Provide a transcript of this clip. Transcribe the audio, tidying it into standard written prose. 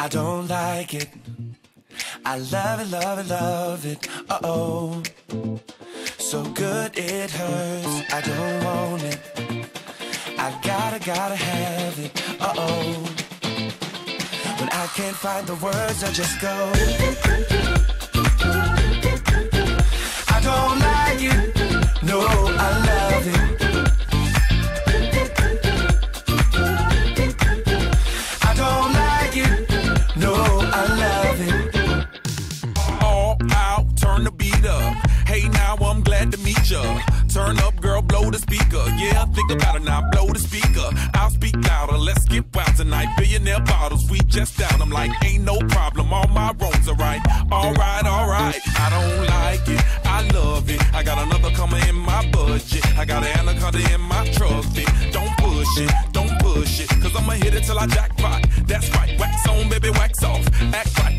I don't like it. I love it, love it, love it. Uh-oh. So good it hurts. I don't want it. I gotta have it. Uh-oh. When I can't find the words, I just go. I don't like it. No, I love it. I don't like it. No, I love it. All out, turn the beat up. Hey, now I'm glad to meet ya. Turn up, girl, blow the speaker. Yeah, think about it now, blow the speaker. I'll speak louder, let's get wild tonight. Billionaire bottles, we just down. I'm like, ain't no problem, all my wrongs are right. Alright, alright, I don't like it, I love it. I got another coming in my budget. I got an anaconda in my truck fit. Don't push it, cause I'ma hit it till I jackpot. That's right, wax on, baby, wax off. Act right,